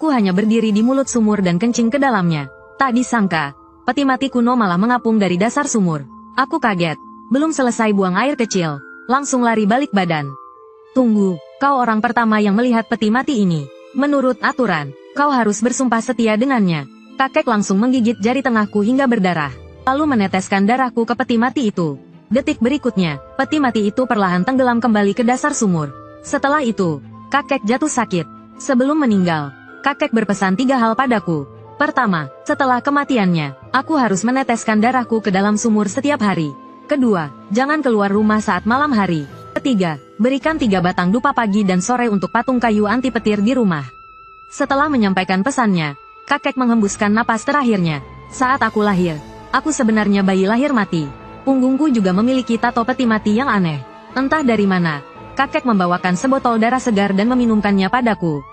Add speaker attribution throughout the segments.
Speaker 1: Aku hanya berdiri di mulut sumur dan kencing ke dalamnya. Tak disangka, peti mati kuno malah mengapung dari dasar sumur. Aku kaget. Belum selesai buang air kecil, langsung lari balik badan. Tunggu, kau orang pertama yang melihat peti mati ini. Menurut aturan, kau harus bersumpah setia dengannya. Kakek langsung menggigit jari tengahku hingga berdarah, lalu meneteskan darahku ke peti mati itu. Detik berikutnya, peti mati itu perlahan tenggelam kembali ke dasar sumur. Setelah itu, kakek jatuh sakit. Sebelum meninggal, kakek berpesan 3 hal padaku. Pertama, setelah kematiannya, aku harus meneteskan darahku ke dalam sumur setiap hari. Kedua, jangan keluar rumah saat malam hari. Ketiga, berikan 3 batang dupa pagi dan sore untuk patung kayu anti petir di rumah. Setelah menyampaikan pesannya, kakek menghembuskan napas terakhirnya. Saat aku lahir, aku sebenarnya bayi lahir mati. Punggungku juga memiliki tato peti mati yang aneh. Entah dari mana, kakek membawakan sebotol darah segar dan meminumkannya padaku.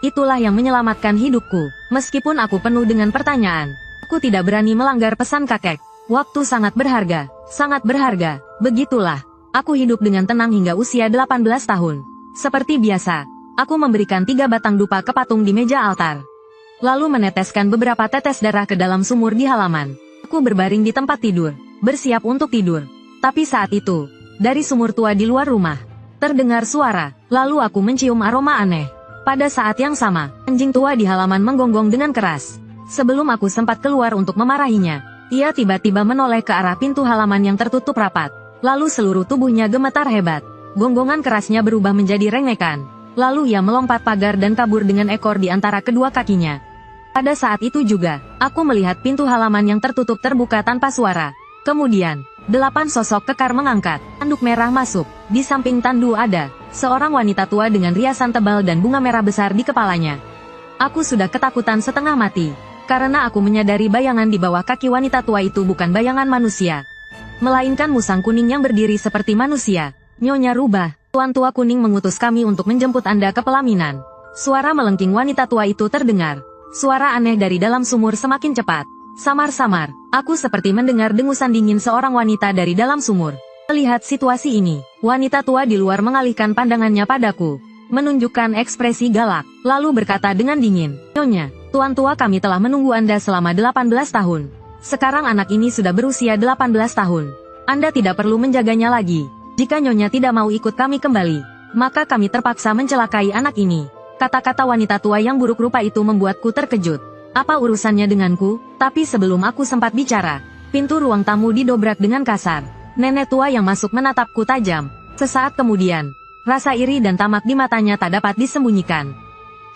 Speaker 1: Itulah yang menyelamatkan hidupku. Meskipun aku penuh dengan pertanyaan, aku tidak berani melanggar pesan kakek. Waktu sangat berharga, sangat berharga. Begitulah, aku hidup dengan tenang hingga usia 18 tahun. Seperti biasa, aku memberikan 3 batang dupa ke patung di meja altar. Lalu meneteskan beberapa tetes darah ke dalam sumur di halaman. Aku berbaring di tempat tidur, bersiap untuk tidur. Tapi saat itu, dari sumur tua di luar rumah, terdengar suara, lalu aku mencium aroma aneh. Pada saat yang sama, anjing tua di halaman menggonggong dengan keras. Sebelum aku sempat keluar untuk memarahinya, ia tiba-tiba menoleh ke arah pintu halaman yang tertutup rapat. Lalu seluruh tubuhnya gemetar hebat. Gonggongan kerasnya berubah menjadi rengekan. Lalu ia melompat pagar dan kabur dengan ekor di antara kedua kakinya. Pada saat itu juga, aku melihat pintu halaman yang tertutup terbuka tanpa suara. Kemudian, 8 sosok kekar mengangkat tanduk merah masuk. Di samping tandu ada seorang wanita tua dengan riasan tebal dan bunga merah besar di kepalanya. Aku sudah ketakutan setengah mati, karena aku menyadari bayangan di bawah kaki wanita tua itu bukan bayangan manusia, melainkan musang kuning yang berdiri seperti manusia. Nyonya Rubah, Tuan Tua Kuning mengutus kami untuk menjemput Anda ke pelaminan. Suara melengking wanita tua itu terdengar. Suara aneh dari dalam sumur semakin cepat. Samar-samar, aku seperti mendengar dengusan dingin seorang wanita dari dalam sumur. Melihat situasi ini, wanita tua di luar mengalihkan pandangannya padaku, menunjukkan ekspresi galak, lalu berkata dengan dingin, "Nyonya, Tuan Tua kami telah menunggu Anda selama 18 tahun. Sekarang anak ini sudah berusia 18 tahun. Anda tidak perlu menjaganya lagi. Jika Nyonya tidak mau ikut kami kembali, maka kami terpaksa mencelakai anak ini." Kata-kata wanita tua yang buruk rupa itu membuatku terkejut. Apa urusannya denganku? Tapi sebelum aku sempat bicara, pintu ruang tamu didobrak dengan kasar. Nenek tua yang masuk menatapku tajam. Sesaat kemudian, rasa iri dan tamak di matanya tak dapat disembunyikan.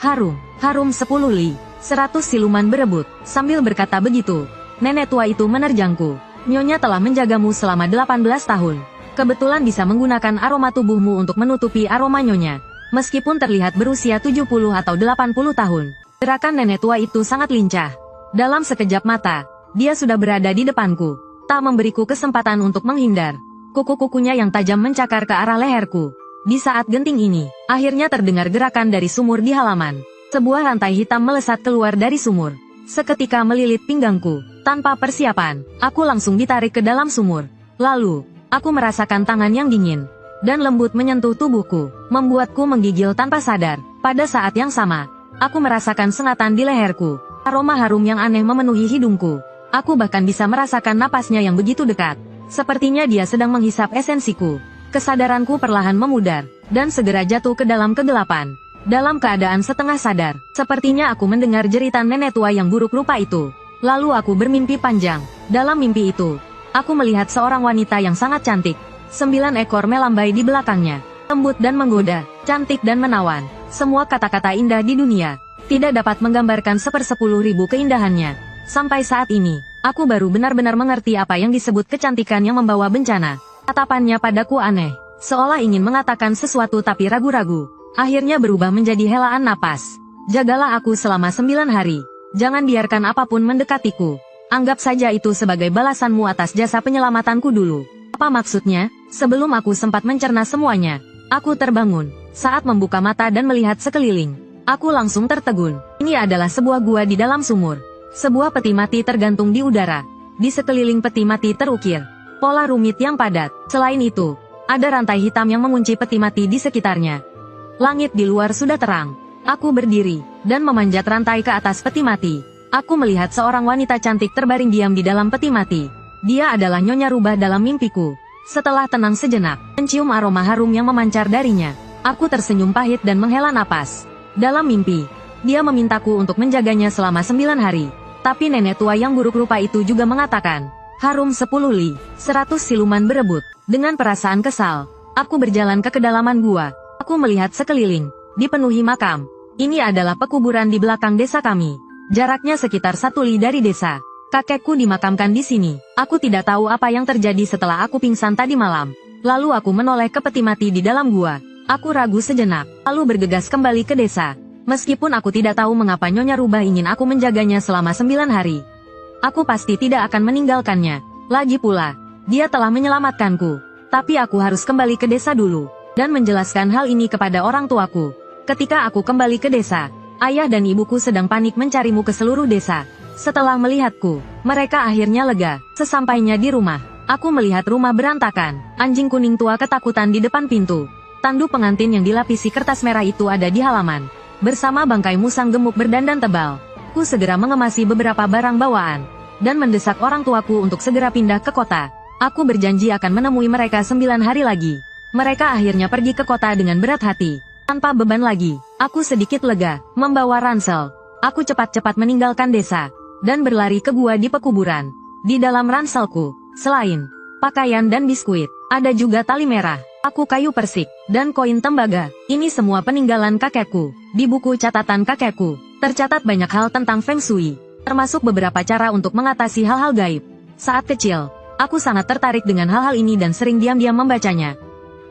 Speaker 1: "Harum, harum 10 li, 100 siluman berebut." Sambil berkata begitu, nenek tua itu menerjangku. "Nyonya telah menjagamu selama 18 tahun. Kebetulan bisa menggunakan aroma tubuhmu untuk menutupi aroma Nyonya. Meskipun terlihat berusia 70 atau 80 tahun. Gerakan nenek tua itu sangat lincah. Dalam sekejap mata, dia sudah berada di depanku. Tak memberiku kesempatan untuk menghindar. Kuku-kukunya yang tajam mencakar ke arah leherku. Di saat genting ini, akhirnya terdengar gerakan dari sumur di halaman. Sebuah rantai hitam melesat keluar dari sumur. Seketika melilit pinggangku. Tanpa persiapan, aku langsung ditarik ke dalam sumur. Lalu, aku merasakan tangan yang dingin dan lembut menyentuh tubuhku, membuatku menggigil tanpa sadar. Pada saat yang sama, aku merasakan sengatan di leherku. Aroma harum yang aneh memenuhi hidungku. Aku bahkan bisa merasakan napasnya yang begitu dekat. Sepertinya dia sedang menghisap esensiku. Kesadaranku perlahan memudar, dan segera jatuh ke dalam kegelapan. Dalam keadaan setengah sadar, sepertinya aku mendengar jeritan nenek tua yang buruk rupa itu. Lalu aku bermimpi panjang. Dalam mimpi itu, aku melihat seorang wanita yang sangat cantik. 9 ekor melambai di belakangnya. Lembut dan menggoda, cantik dan menawan. Semua kata-kata indah di dunia tidak dapat menggambarkan 1/10.000 keindahannya. Sampai saat ini, aku baru benar-benar mengerti apa yang disebut kecantikan yang membawa bencana. Tatapannya padaku aneh, seolah ingin mengatakan sesuatu tapi ragu-ragu. Akhirnya berubah menjadi helaan napas. "Jagalah aku selama 9 hari. Jangan biarkan apapun mendekatiku. Anggap saja itu sebagai balasanmu atas jasa penyelamatanku dulu." Apa maksudnya? Sebelum aku sempat mencerna semuanya, aku terbangun. Saat membuka mata dan melihat sekeliling, aku langsung tertegun. Ini adalah sebuah gua di dalam sumur. Sebuah peti mati tergantung di udara. Di sekeliling peti mati terukir pola rumit yang padat. Selain itu, ada rantai hitam yang mengunci peti mati di sekitarnya. Langit di luar sudah terang. Aku berdiri, dan memanjat rantai ke atas peti mati. Aku melihat seorang wanita cantik terbaring diam di dalam peti mati. Dia adalah Nyonya Rubah dalam mimpiku. Setelah tenang sejenak, mencium aroma harum yang memancar darinya. Aku tersenyum pahit dan menghela napas. Dalam mimpi, dia memintaku untuk menjaganya selama 9 hari. Tapi nenek tua yang buruk rupa itu juga mengatakan, harum 10 li, 100 siluman berebut. Dengan perasaan kesal, aku berjalan ke kedalaman gua. Aku melihat sekeliling, dipenuhi makam. Ini adalah pekuburan di belakang desa kami. Jaraknya sekitar 1 li dari desa. Kakekku dimakamkan di sini. Aku tidak tahu apa yang terjadi setelah aku pingsan tadi malam. Lalu aku menoleh ke peti mati di dalam gua. Aku ragu sejenak, lalu bergegas kembali ke desa. Meskipun aku tidak tahu mengapa Nyonya Rubah ingin aku menjaganya selama 9 hari. Aku pasti tidak akan meninggalkannya. Lagi pula, dia telah menyelamatkanku. Tapi aku harus kembali ke desa dulu, dan menjelaskan hal ini kepada orang tuaku. Ketika aku kembali ke desa, ayah dan ibuku sedang panik mencarimu ke seluruh desa. Setelah melihatku, mereka akhirnya lega. Sesampainya di rumah, aku melihat rumah berantakan. Anjing kuning tua ketakutan di depan pintu. Tanduk pengantin yang dilapisi kertas merah itu ada di halaman. Bersama bangkai musang gemuk berdandan tebal. Ku segera mengemasi beberapa barang bawaan, dan mendesak orang tuaku untuk segera pindah ke kota. Aku berjanji akan menemui mereka 9 hari lagi. Mereka akhirnya pergi ke kota dengan berat hati. Tanpa beban lagi, aku sedikit lega, membawa ransel. Aku cepat-cepat meninggalkan desa, dan berlari ke gua di pekuburan. Di dalam ranselku, selain pakaian dan biskuit, ada juga tali merah, paku kayu persik, dan koin tembaga. Ini semua peninggalan kakekku. Di buku catatan kakekku, tercatat banyak hal tentang Feng Shui, termasuk beberapa cara untuk mengatasi hal-hal gaib. Saat kecil, aku sangat tertarik dengan hal-hal ini dan sering diam-diam membacanya.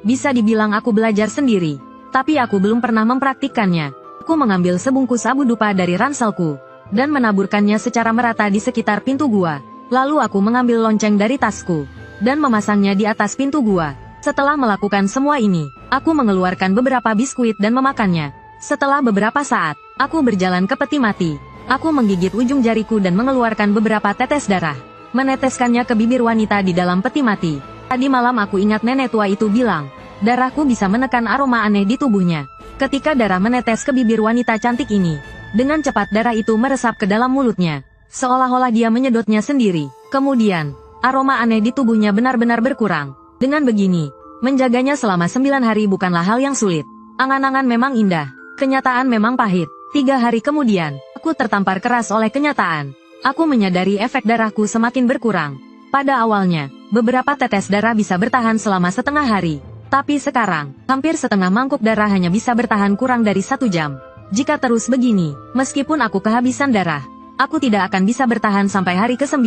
Speaker 1: Bisa dibilang aku belajar sendiri, tapi aku belum pernah mempraktikkannya. Aku mengambil sebungkus abu dupa dari ranselku, dan menaburkannya secara merata di sekitar pintu gua. Lalu aku mengambil lonceng dari tasku, dan memasangnya di atas pintu gua. Setelah melakukan semua ini, aku mengeluarkan beberapa biskuit dan memakannya. Setelah beberapa saat, aku berjalan ke peti mati. Aku menggigit ujung jariku dan mengeluarkan beberapa tetes darah. Meneteskannya ke bibir wanita di dalam peti mati. Tadi malam aku ingat nenek tua itu bilang, darahku bisa menekan aroma aneh di tubuhnya. Ketika darah menetes ke bibir wanita cantik ini, dengan cepat darah itu meresap ke dalam mulutnya. Seolah-olah dia menyedotnya sendiri. Kemudian, aroma aneh di tubuhnya benar-benar berkurang. Dengan begini, menjaganya selama 9 hari bukanlah hal yang sulit. Angan-angan memang indah, kenyataan memang pahit. 3 hari kemudian, aku tertampar keras oleh kenyataan. Aku menyadari efek darahku semakin berkurang. Pada awalnya, beberapa tetes darah bisa bertahan selama setengah hari. Tapi sekarang, hampir setengah mangkuk darah hanya bisa bertahan kurang dari 1 jam. Jika terus begini, meskipun aku kehabisan darah, aku tidak akan bisa bertahan sampai hari ke-9.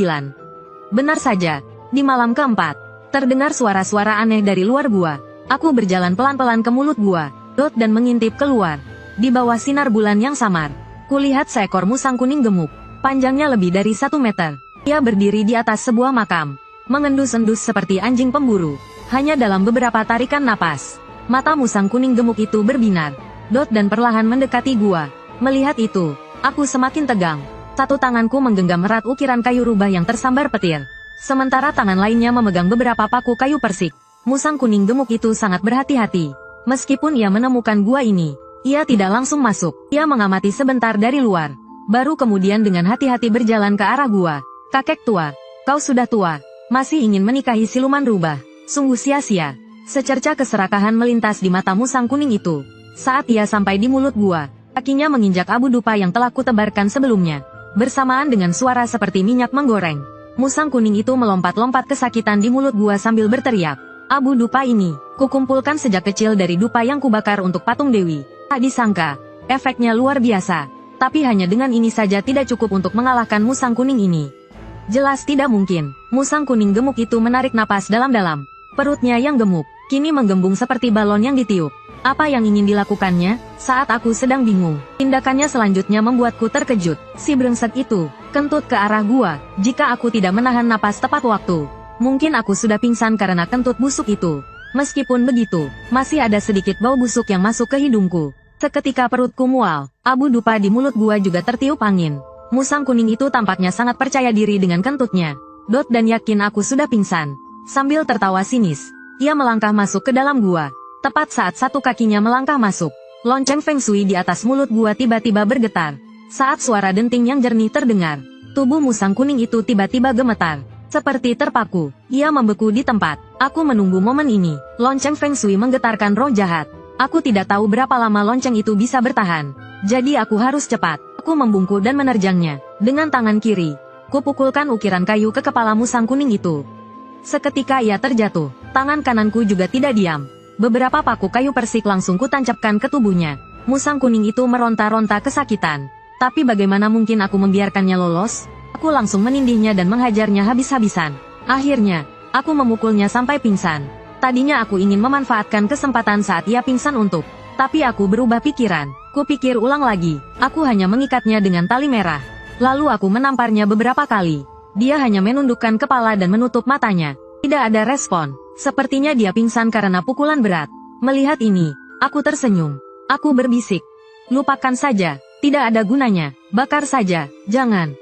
Speaker 1: Benar saja, di malam keempat, terdengar suara-suara aneh dari luar gua. Aku berjalan pelan-pelan ke mulut gua, dan mengintip keluar. Di bawah sinar bulan yang samar, kulihat seekor musang kuning gemuk, panjangnya lebih dari 1 meter. Ia berdiri di atas sebuah makam, mengendus-endus seperti anjing pemburu. Hanya dalam beberapa tarikan napas, mata musang kuning gemuk itu berbinar, dan perlahan mendekati gua. Melihat itu, aku semakin tegang. Satu tanganku menggenggam erat ukiran kayu rubah yang tersambar petir. Sementara tangan lainnya memegang beberapa paku kayu persik. Musang kuning gemuk itu sangat berhati-hati. Meskipun ia menemukan gua ini, ia tidak langsung masuk. Ia mengamati sebentar dari luar, baru kemudian dengan hati-hati berjalan ke arah gua. Kakek tua, kau sudah tua, masih ingin menikahi siluman rubah. Sungguh sia-sia. Secerca keserakahan melintas di mata musang kuning itu. Saat ia sampai di mulut gua, kakinya menginjak abu dupa yang telah kutebarkan sebelumnya. Bersamaan dengan suara seperti minyak menggoreng, musang kuning itu melompat-lompat kesakitan di mulut gua sambil berteriak. Abu dupa ini, kukumpulkan sejak kecil dari dupa yang kubakar untuk patung dewi. Tak disangka, efeknya luar biasa. Tapi hanya dengan ini saja tidak cukup untuk mengalahkan musang kuning ini. Jelas tidak mungkin. Musang kuning gemuk itu menarik napas dalam-dalam. Perutnya yang gemuk, kini menggembung seperti balon yang ditiup. Apa yang ingin dilakukannya? Saat aku sedang bingung, tindakannya selanjutnya membuatku terkejut. Si brengsek itu, kentut ke arah gua. Jika aku tidak menahan napas tepat waktu, mungkin aku sudah pingsan karena kentut busuk itu. Meskipun begitu, masih ada sedikit bau busuk yang masuk ke hidungku. Seketika perutku mual, abu dupa di mulut gua juga tertiup angin. Musang kuning itu tampaknya sangat percaya diri dengan kentutnya. Dan yakin aku sudah pingsan. Sambil tertawa sinis, ia melangkah masuk ke dalam gua. Tepat saat satu kakinya melangkah masuk, Lonceng Feng Shui di atas mulut gua tiba-tiba bergetar. Saat suara denting yang jernih terdengar, tubuh musang kuning itu tiba-tiba gemetar. Seperti terpaku, ia membeku di tempat. Aku menunggu momen ini. Lonceng Feng Shui menggetarkan roh jahat. Aku tidak tahu berapa lama lonceng itu bisa bertahan. Jadi aku harus cepat. Aku membungkuk dan menerjangnya. Dengan tangan kiri, kupukulkan ukiran kayu ke kepala musang kuning itu. Seketika ia terjatuh. Tangan kananku juga tidak diam. Beberapa paku kayu persik langsung kutancapkan ke tubuhnya. Musang kuning itu meronta-ronta kesakitan. Tapi bagaimana mungkin aku membiarkannya lolos? Aku langsung menindihnya dan menghajarnya habis-habisan. Akhirnya, aku memukulnya sampai pingsan. Tadinya aku ingin memanfaatkan kesempatan saat ia pingsan untuk. Tapi aku berubah pikiran. Kupikir ulang lagi. Aku hanya mengikatnya dengan tali merah. Lalu aku menamparnya beberapa kali. Dia hanya menundukkan kepala dan menutup matanya. Tidak ada respon. Sepertinya dia pingsan karena pukulan berat. Melihat ini, aku tersenyum. Aku berbisik. Lupakan saja. Tidak ada gunanya. Bakar saja. Jangan.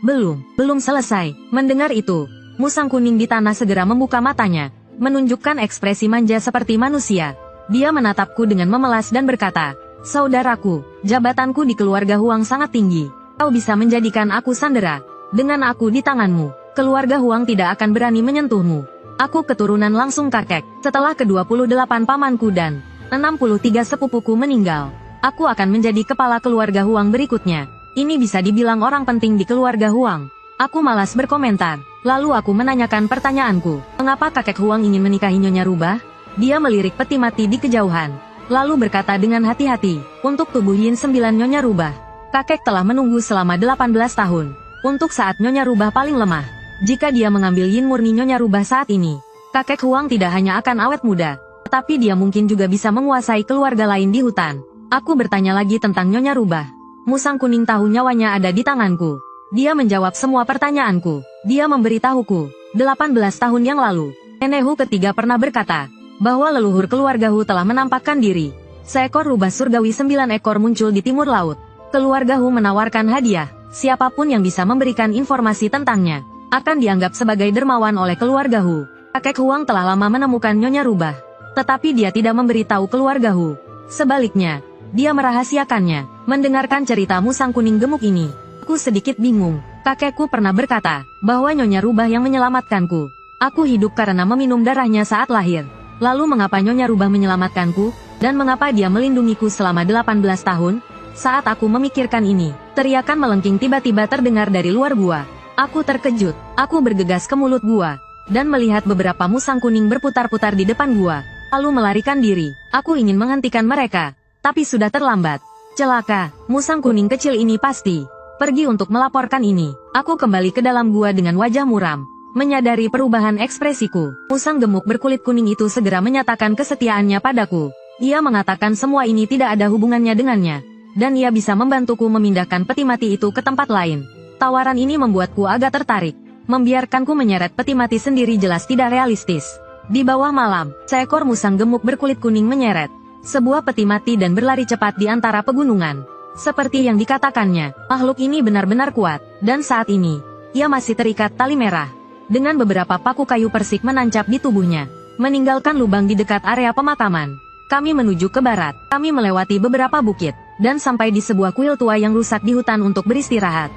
Speaker 1: Belum selesai. Mendengar itu, musang kuning di tanah segera membuka matanya. Menunjukkan ekspresi manja seperti manusia. Dia menatapku dengan memelas dan berkata, "Saudaraku, jabatanku di keluarga Huang sangat tinggi. Kau bisa menjadikan aku sandera. Dengan aku di tanganmu, keluarga Huang tidak akan berani menyentuhmu." Aku keturunan langsung kakek. Setelah ke-28 pamanku dan 63 sepupuku meninggal, aku akan menjadi kepala keluarga Huang berikutnya. Ini bisa dibilang orang penting di keluarga Huang. Aku malas berkomentar. Lalu aku menanyakan pertanyaanku. Mengapa kakek Huang ingin menikahi Nyonya Rubah? Dia melirik peti mati di kejauhan. Lalu berkata dengan hati-hati, untuk tubuh Yin 9 Nyonya Rubah. Kakek telah menunggu selama 18 tahun. Untuk saat Nyonya Rubah paling lemah. Jika dia mengambil Yin murni Nyonya Rubah saat ini, kakek Huang tidak hanya akan awet muda, tetapi dia mungkin juga bisa menguasai keluarga lain di hutan. Aku bertanya lagi tentang Nyonya Rubah. Musang kuning tahu nyawanya ada di tanganku. Dia menjawab semua pertanyaanku. Dia memberitahuku, 18 tahun yang lalu, Nenek Hu ketiga pernah berkata, bahwa leluhur keluarga Hu telah menampakkan diri. Seekor rubah surgawi 9 ekor muncul di timur laut. Keluarga Hu menawarkan hadiah. Siapapun yang bisa memberikan informasi tentangnya akan dianggap sebagai dermawan oleh keluarga Hu. Kakek Huang telah lama menemukan Nyonya Rubah, tetapi dia tidak memberitahu keluarga Hu. Sebaliknya, dia merahasiakannya. Mendengarkan cerita musang kuning gemuk ini, aku sedikit bingung. Kakekku pernah berkata, bahwa Nyonya Rubah yang menyelamatkanku. Aku hidup karena meminum darahnya saat lahir. Lalu mengapa Nyonya Rubah menyelamatkanku? Dan mengapa dia melindungiku selama 18 tahun? Saat aku memikirkan ini, teriakan melengking tiba-tiba terdengar dari luar gua. Aku terkejut. Aku bergegas ke mulut gua, dan melihat beberapa musang kuning berputar-putar di depan gua, lalu melarikan diri. Aku ingin menghentikan mereka, tapi sudah terlambat. Celaka, musang kuning kecil ini pasti pergi untuk melaporkan ini. Aku kembali ke dalam gua dengan wajah muram. Menyadari perubahan ekspresiku, musang gemuk berkulit kuning itu segera menyatakan kesetiaannya padaku. Ia mengatakan semua ini tidak ada hubungannya dengannya, dan ia bisa membantuku memindahkan peti mati itu ke tempat lain. Tawaran ini membuatku agak tertarik. Membiarkanku menyeret peti mati sendiri jelas tidak realistis. Di bawah malam, seekor musang gemuk berkulit kuning menyeret sebuah peti mati dan berlari cepat di antara pegunungan. Seperti yang dikatakannya, makhluk ini benar-benar kuat, dan saat ini, ia masih terikat tali merah. Dengan beberapa paku kayu persik menancap di tubuhnya, meninggalkan lubang di dekat area pemakaman. Kami menuju ke barat. Kami melewati beberapa bukit, dan sampai di sebuah kuil tua yang rusak di hutan untuk beristirahat.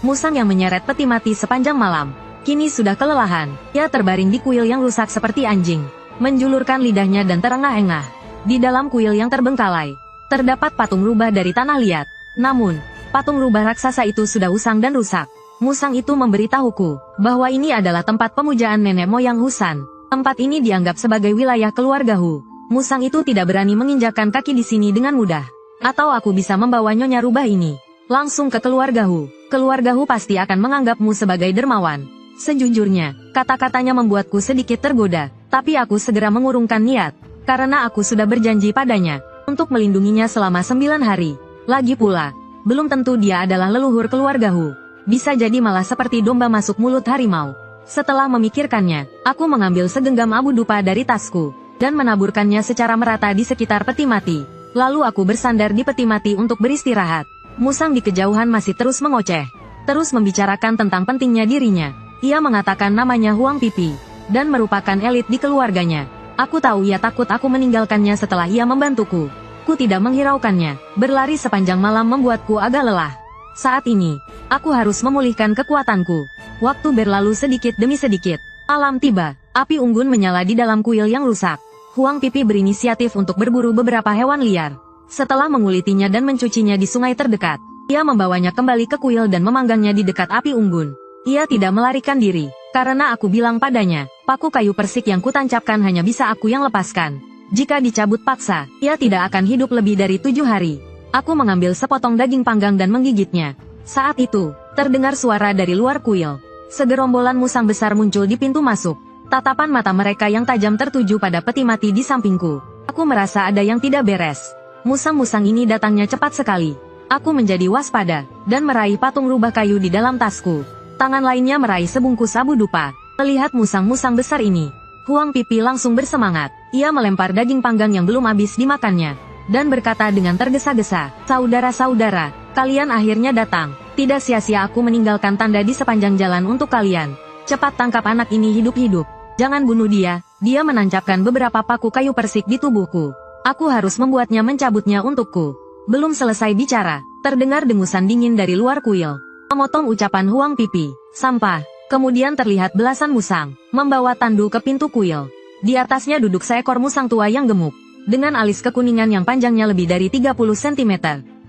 Speaker 1: Musang yang menyeret peti mati sepanjang malam, kini sudah kelelahan. Ia terbaring di kuil yang rusak seperti anjing, menjulurkan lidahnya dan terengah-engah. Di dalam kuil yang terbengkalai, terdapat patung rubah dari tanah liat. Namun, patung rubah raksasa itu sudah usang dan rusak. Musang itu memberitahuku, bahwa ini adalah tempat pemujaan nenek moyang Husan. Tempat ini dianggap sebagai wilayah keluarga Hu. Musang itu tidak berani menginjakkan kaki di sini dengan mudah. Atau aku bisa membawa Nyonya Rubah ini langsung ke keluarga Hu. Keluarga Hu pasti akan menganggapmu sebagai dermawan. Sejujurnya, kata-katanya membuatku sedikit tergoda, tapi aku segera mengurungkan niat, karena aku sudah berjanji padanya, untuk melindunginya selama 9 hari. Lagi pula, belum tentu dia adalah leluhur keluarga Hu. Bisa jadi malah seperti domba masuk mulut harimau. Setelah memikirkannya, aku mengambil segenggam abu dupa dari tasku, dan menaburkannya secara merata di sekitar peti mati. Lalu aku bersandar di peti mati untuk beristirahat. Musang di kejauhan masih terus mengoceh, terus membicarakan tentang pentingnya dirinya. Ia mengatakan namanya Huang Pipi, dan merupakan elit di keluarganya. Aku tahu ia takut aku meninggalkannya setelah ia membantuku. Ku tidak menghiraukannya. Berlari sepanjang malam membuatku agak lelah. Saat ini, aku harus memulihkan kekuatanku. Waktu berlalu sedikit demi sedikit. Malam tiba, api unggun menyala di dalam kuil yang rusak. Huang Pipi berinisiatif untuk berburu beberapa hewan liar. Setelah mengulitinya dan mencucinya di sungai terdekat, ia membawanya kembali ke kuil dan memanggangnya di dekat api unggun. Ia tidak melarikan diri, karena aku bilang padanya, paku kayu persik yang kutancapkan hanya bisa aku yang lepaskan. Jika dicabut paksa, ia tidak akan hidup lebih dari 7 hari. Aku mengambil sepotong daging panggang dan menggigitnya. Saat itu, terdengar suara dari luar kuil. Segerombolan musang besar muncul di pintu masuk. Tatapan mata mereka yang tajam tertuju pada peti mati di sampingku. Aku merasa ada yang tidak beres. Musang-musang ini datangnya cepat sekali. Aku menjadi waspada, dan meraih patung rubah kayu di dalam tasku. Tangan lainnya meraih sebungkus abu dupa. Melihat musang-musang besar ini, Huang Pipi langsung bersemangat. Ia melempar daging panggang yang belum habis dimakannya, dan berkata dengan tergesa-gesa, "Saudara-saudara, kalian akhirnya datang. Tidak sia-sia aku meninggalkan tanda di sepanjang jalan untuk kalian. Cepat tangkap anak ini hidup-hidup. Jangan bunuh dia." Dia menancapkan beberapa paku kayu persik di tubuhku. Aku harus membuatnya mencabutnya untukku. Belum selesai bicara, terdengar dengusan dingin dari luar kuil. Memotong ucapan Huang Pipi, "Sampah." Kemudian terlihat belasan musang, membawa tandu ke pintu kuil. Di atasnya duduk seekor musang tua yang gemuk, dengan alis kekuningan yang panjangnya lebih dari 30 cm.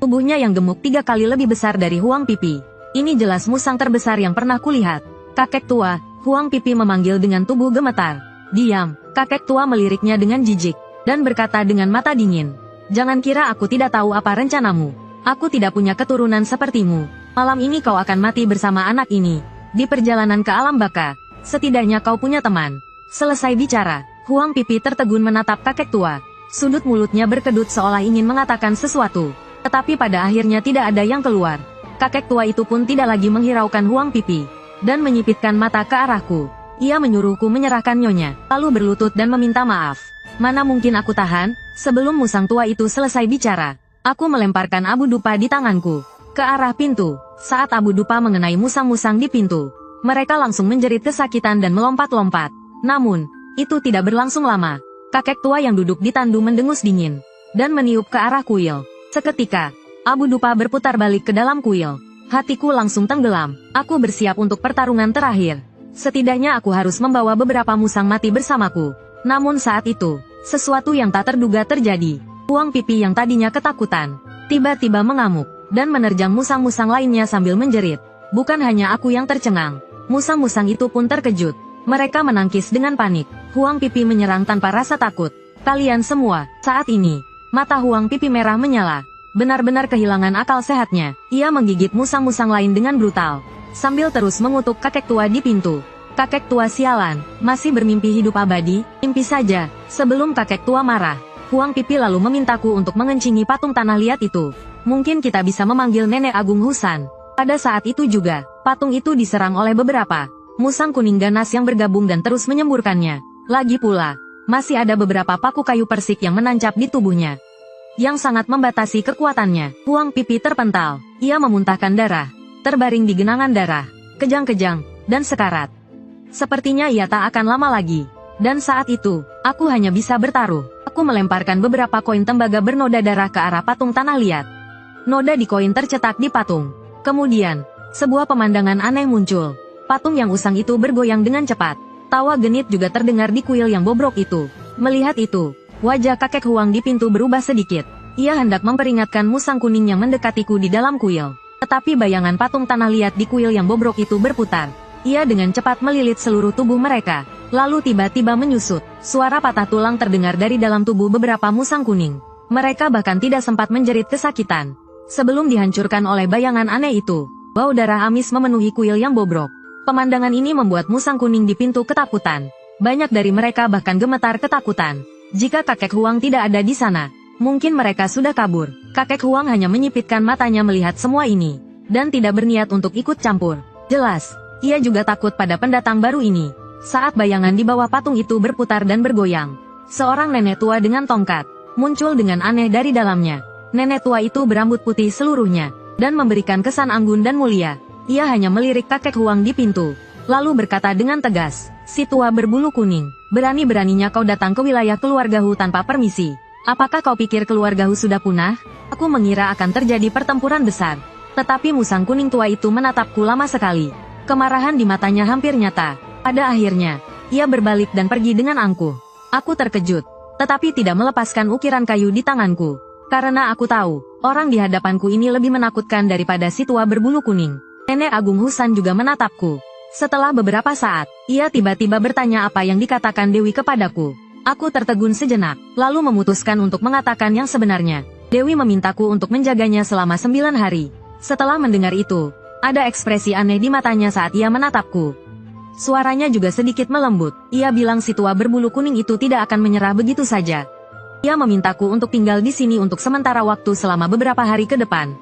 Speaker 1: Tubuhnya yang gemuk 3 kali lebih besar dari Huang Pipi. Ini jelas musang terbesar yang pernah kulihat. "Kakek tua," Huang Pipi memanggil dengan tubuh gemetar. "Diam." Kakek tua meliriknya dengan jijik, dan berkata dengan mata dingin, "Jangan kira aku tidak tahu apa rencanamu. Aku tidak punya keturunan sepertimu. Malam ini kau akan mati bersama anak ini. Di perjalanan ke alam baka, setidaknya kau punya teman." Selesai bicara, Huang Pipi tertegun menatap kakek tua. Sudut mulutnya berkedut seolah ingin mengatakan sesuatu. Tetapi pada akhirnya tidak ada yang keluar. Kakek tua itu pun tidak lagi menghiraukan Huang Pipi, dan menyipitkan mata ke arahku. Ia menyuruhku menyerahkan nyonya, lalu berlutut dan meminta maaf. Mana mungkin aku tahan? Sebelum musang tua itu selesai bicara, aku melemparkan abu dupa di tanganku ke arah pintu. Saat abu dupa mengenai musang-musang di pintu, mereka langsung menjerit kesakitan dan melompat-lompat. Namun, itu tidak berlangsung lama. Kakek tua yang duduk di tandu mendengus dingin, dan meniup ke arah kuil. Seketika, abu dupa berputar balik ke dalam kuil. Hatiku langsung tenggelam. Aku bersiap untuk pertarungan terakhir. Setidaknya aku harus membawa beberapa musang mati bersamaku. Namun saat itu, sesuatu yang tak terduga terjadi. Huang Pipi yang tadinya ketakutan, tiba-tiba mengamuk, dan menerjang musang-musang lainnya sambil menjerit. Bukan hanya aku yang tercengang. Musang-musang itu pun terkejut. Mereka menangkis dengan panik. Huang Pipi menyerang tanpa rasa takut. "Kalian semua." Saat ini, mata Huang Pipi merah menyala. Benar-benar kehilangan akal sehatnya. Ia menggigit musang-musang lain dengan brutal, sambil terus mengutuk kakek tua di pintu. "Kakek tua sialan, masih bermimpi hidup abadi?" "Mimpi saja." Sebelum kakek tua marah, Huang Pipi lalu memintaku untuk mengencingi patung tanah liat itu. "Mungkin kita bisa memanggil Nenek Agung Husan." Pada saat itu juga, patung itu diserang oleh beberapa musang kuning ganas yang bergabung dan terus menyemburkannya. Lagi pula, masih ada beberapa paku kayu persik yang menancap di tubuhnya, yang sangat membatasi kekuatannya. Huang Pipi terpental. Ia memuntahkan darah, terbaring di genangan darah, kejang-kejang, dan sekarat. Sepertinya ia tak akan lama lagi. Dan saat itu, aku hanya bisa bertaruh. Aku melemparkan beberapa koin tembaga bernoda darah ke arah patung tanah liat. Noda di koin tercetak di patung. Kemudian, sebuah pemandangan aneh muncul. Patung yang usang itu bergoyang dengan cepat. Tawa genit juga terdengar di kuil yang bobrok itu. Melihat itu, wajah kakek Huang di pintu berubah sedikit. Ia hendak memperingatkan musang kuning yang mendekatiku di dalam kuil. Tetapi bayangan patung tanah liat di kuil yang bobrok itu berputar. Ia dengan cepat melilit seluruh tubuh mereka, lalu tiba-tiba menyusut. Suara patah tulang terdengar dari dalam tubuh beberapa musang kuning. Mereka bahkan tidak sempat menjerit kesakitan sebelum dihancurkan oleh bayangan aneh itu. Bau darah amis memenuhi kuil yang bobrok. Pemandangan ini membuat musang kuning di pintu ketakutan. Banyak dari mereka bahkan gemetar ketakutan. Jika kakek Huang tidak ada di sana, mungkin mereka sudah kabur. Kakek Huang hanya menyipitkan matanya melihat semua ini, dan tidak berniat untuk ikut campur. Jelas, ia juga takut pada pendatang baru ini. Saat bayangan di bawah patung itu berputar dan bergoyang, seorang nenek tua dengan tongkat muncul dengan aneh dari dalamnya. Nenek tua itu berambut putih seluruhnya, dan memberikan kesan anggun dan mulia. Ia hanya melirik kakek Huang di pintu, lalu berkata dengan tegas, "Si tua berbulu kuning, berani-beraninya kau datang ke wilayah keluargaku tanpa permisi. Apakah kau pikir keluargaku sudah punah? Aku mengira akan terjadi pertempuran besar. Tetapi musang kuning tua itu menatapku lama sekali. Kemarahan di matanya hampir nyata. Pada akhirnya, ia berbalik dan pergi dengan angkuh. Aku terkejut, tetapi tidak melepaskan ukiran kayu di tanganku. Karena aku tahu, orang di hadapanku ini lebih menakutkan daripada si tua berbulu kuning. Nenek Agung Husan juga menatapku. Setelah beberapa saat, ia tiba-tiba bertanya apa yang dikatakan Dewi kepadaku. Aku tertegun sejenak, lalu memutuskan untuk mengatakan yang sebenarnya. Dewi memintaku untuk menjaganya selama 9 hari. Setelah mendengar itu, ada ekspresi aneh di matanya saat ia menatapku. Suaranya juga sedikit melembut. Ia bilang si tua berbulu kuning itu tidak akan menyerah begitu saja. Ia memintaku untuk tinggal di sini untuk sementara waktu selama beberapa hari ke depan.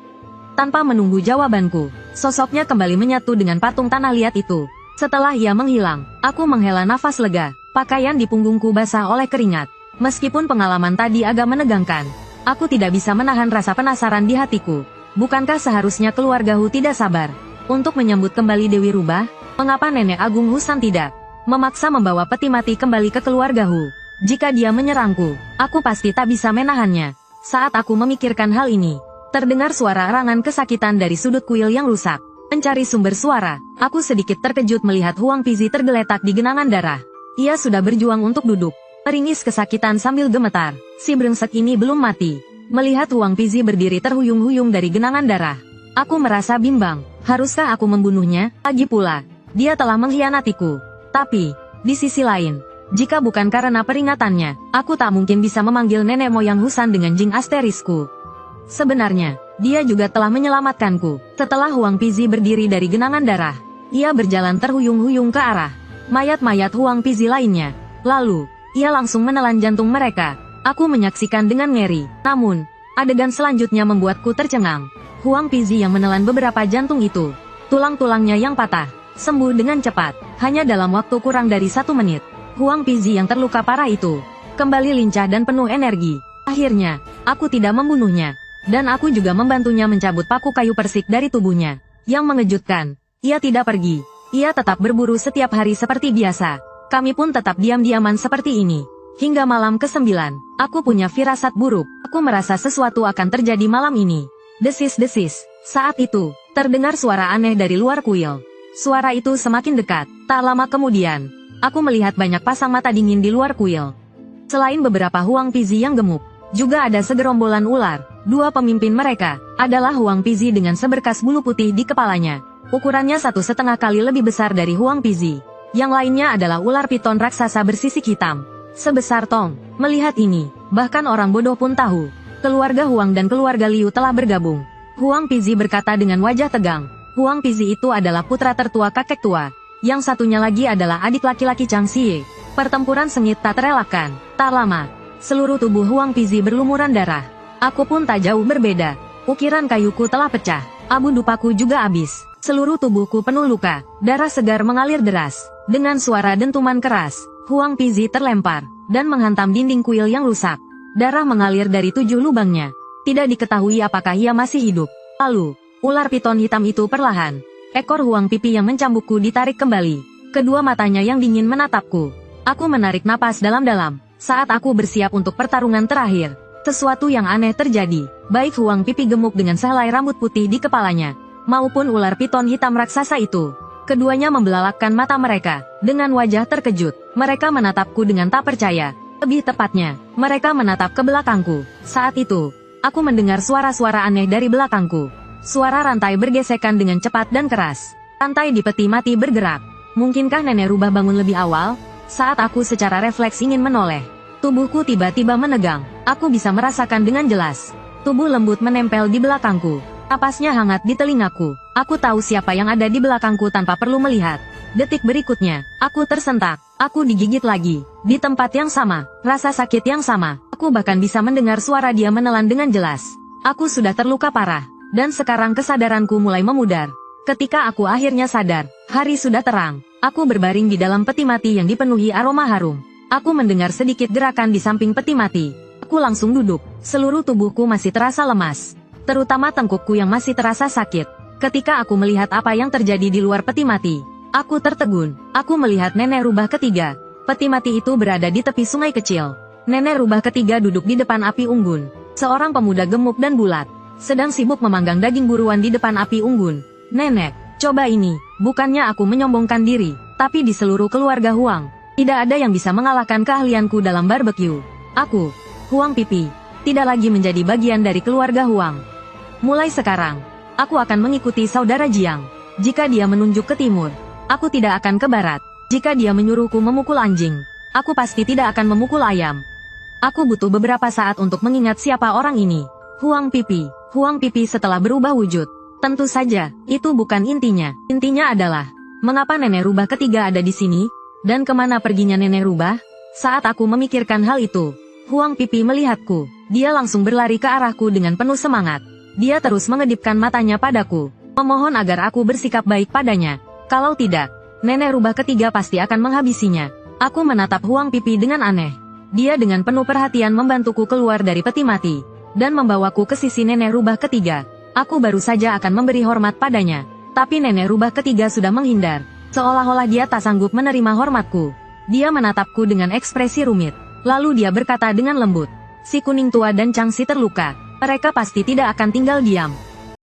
Speaker 1: Tanpa menunggu jawabanku, sosoknya kembali menyatu dengan patung tanah liat itu. Setelah ia menghilang, aku menghela nafas lega. Pakaian di punggungku basah oleh keringat. Meskipun pengalaman tadi agak menegangkan, aku tidak bisa menahan rasa penasaran di hatiku. Bukankah seharusnya keluargaku tidak sabar untuk menyambut kembali Dewi Rubah? Mengapa Nenek Agung Husan tidak memaksa membawa peti mati kembali ke keluargaku? Jika dia menyerangku, aku pasti tak bisa menahannya. Saat aku memikirkan hal ini, terdengar suara erangan kesakitan dari sudut kuil yang rusak. Mencari sumber suara, aku sedikit terkejut melihat Huang Pizi tergeletak di genangan darah. Ia sudah berjuang untuk duduk, meringis kesakitan sambil gemetar. Si brengsek ini belum mati. Melihat Huang Pizi berdiri terhuyung-huyung dari genangan darah, aku merasa bimbang. Haruskah aku membunuhnya? Lagi pula, dia telah mengkhianatiku. Tapi, di sisi lain, jika bukan karena peringatannya, aku tak mungkin bisa memanggil nenek moyang Husan dengan jing asterisku. Sebenarnya, dia juga telah menyelamatkanku. Setelah Huang Pizi berdiri dari genangan darah, ia berjalan terhuyung-huyung ke arah mayat-mayat Huang Pizi lainnya. Lalu, ia langsung menelan jantung mereka. Aku menyaksikan dengan ngeri. Namun, adegan selanjutnya membuatku tercengang. Huang Pizi yang menelan beberapa jantung itu, tulang-tulangnya yang patah, sembuh dengan cepat. Hanya dalam waktu kurang dari 1 menit, Huang Pizi yang terluka parah itu kembali lincah dan penuh energi. Akhirnya, aku tidak membunuhnya. Dan aku juga membantunya mencabut paku kayu persik dari tubuhnya. Yang mengejutkan, ia tidak pergi. Ia tetap berburu setiap hari seperti biasa. Kami pun tetap diam-diaman seperti ini. Hingga malam ke-9, aku punya firasat buruk. Aku merasa sesuatu akan terjadi malam ini. Desis-desis. Saat itu, terdengar suara aneh dari luar kuil. Suara itu semakin dekat. Tak lama kemudian, aku melihat banyak pasang mata dingin di luar kuil. Selain beberapa Huang Pizi yang gemuk, juga ada segerombolan ular. 2 pemimpin mereka adalah Huang Pizi dengan seberkas bulu putih di kepalanya. Ukurannya 1,5 kali lebih besar dari Huang Pizi. Yang lainnya adalah ular piton raksasa bersisik hitam sebesar tong. Melihat ini, bahkan orang bodoh pun tahu, keluarga Huang dan keluarga Liu telah bergabung. Huang Pizi berkata dengan wajah tegang. Huang Pizi itu adalah putra tertua kakek tua. Yang satunya lagi adalah adik laki-laki Chang Xie. Pertempuran sengit tak terelakkan. Tak lama, seluruh tubuh Huang Pizi berlumuran darah. Aku pun tak jauh berbeda. Ukiran kayuku telah pecah. Abu dupaku juga habis. Seluruh tubuhku penuh luka. Darah segar mengalir deras. Dengan suara dentuman keras, Huang Pizi terlempar dan menghantam dinding kuil yang rusak. Darah mengalir dari 7 lubangnya. Tidak diketahui apakah ia masih hidup. Lalu, ular piton hitam itu perlahan. Ekor Huang Pipi yang mencambukku ditarik kembali. Kedua matanya yang dingin menatapku. Aku menarik napas dalam-dalam. Saat aku bersiap untuk pertarungan terakhir, sesuatu yang aneh terjadi. Baik Huang Pipi gemuk dengan sehelai rambut putih di kepalanya, maupun ular piton hitam raksasa itu. Keduanya membelalakkan mata mereka, dengan wajah terkejut. Mereka menatapku dengan tak percaya. Lebih tepatnya, mereka menatap ke belakangku. Saat itu, aku mendengar suara-suara aneh dari belakangku. Suara rantai bergesekan dengan cepat dan keras. Rantai di peti mati bergerak. Mungkinkah nenek rubah bangun lebih awal? Saat aku secara refleks ingin menoleh, tubuhku tiba-tiba menegang. Aku bisa merasakan dengan jelas. Tubuh lembut menempel di belakangku. Napasnya hangat di telingaku. Aku tahu siapa yang ada di belakangku tanpa perlu melihat. Detik berikutnya, aku tersentak. Aku digigit lagi. Di tempat yang sama, rasa sakit yang sama. Aku bahkan bisa mendengar suara dia menelan dengan jelas. Aku sudah terluka parah. Dan sekarang kesadaranku mulai memudar. Ketika aku akhirnya sadar, hari sudah terang. Aku berbaring di dalam peti mati yang dipenuhi aroma harum. Aku mendengar sedikit gerakan di samping peti mati. Aku langsung duduk. Seluruh tubuhku masih terasa lemas. Terutama tengkukku yang masih terasa sakit. Ketika aku melihat apa yang terjadi di luar peti mati, aku tertegun. Aku melihat nenek rubah ketiga. Peti mati itu berada di tepi sungai kecil. Nenek rubah ketiga duduk di depan api unggun. Seorang pemuda gemuk dan bulat, sedang sibuk memanggang daging buruan di depan api unggun. Nenek, coba ini, bukannya aku menyombongkan diri, tapi di seluruh keluarga Huang, tidak ada yang bisa mengalahkan keahlianku dalam barbecue. Aku, Huang Pipi, tidak lagi menjadi bagian dari keluarga Huang. Mulai sekarang, aku akan mengikuti saudara Jiang. Jika dia menunjuk ke timur, aku tidak akan ke barat. Jika dia menyuruhku memukul anjing, aku pasti tidak akan memukul ayam. Aku butuh beberapa saat untuk mengingat siapa orang ini. Huang Pipi. Huang Pipi setelah berubah wujud. Tentu saja, itu bukan intinya. Intinya adalah, mengapa nenek rubah ketiga ada di sini? Dan kemana perginya nenek rubah? Saat aku memikirkan hal itu, Huang Pipi melihatku. Dia langsung berlari ke arahku dengan penuh semangat. Dia terus mengedipkan matanya padaku, memohon agar aku bersikap baik padanya. Kalau tidak, nenek rubah ketiga pasti akan menghabisinya. Aku menatap Huang Pipi dengan aneh. Dia dengan penuh perhatian membantuku keluar dari peti mati, dan membawaku ke sisi nenek rubah ketiga. Aku baru saja akan memberi hormat padanya, tapi nenek rubah ketiga sudah menghindar, seolah-olah dia tak sanggup menerima hormatku. Dia menatapku dengan ekspresi rumit, lalu dia berkata dengan lembut, "Si kuning tua dan Changsi terluka, mereka pasti tidak akan tinggal diam."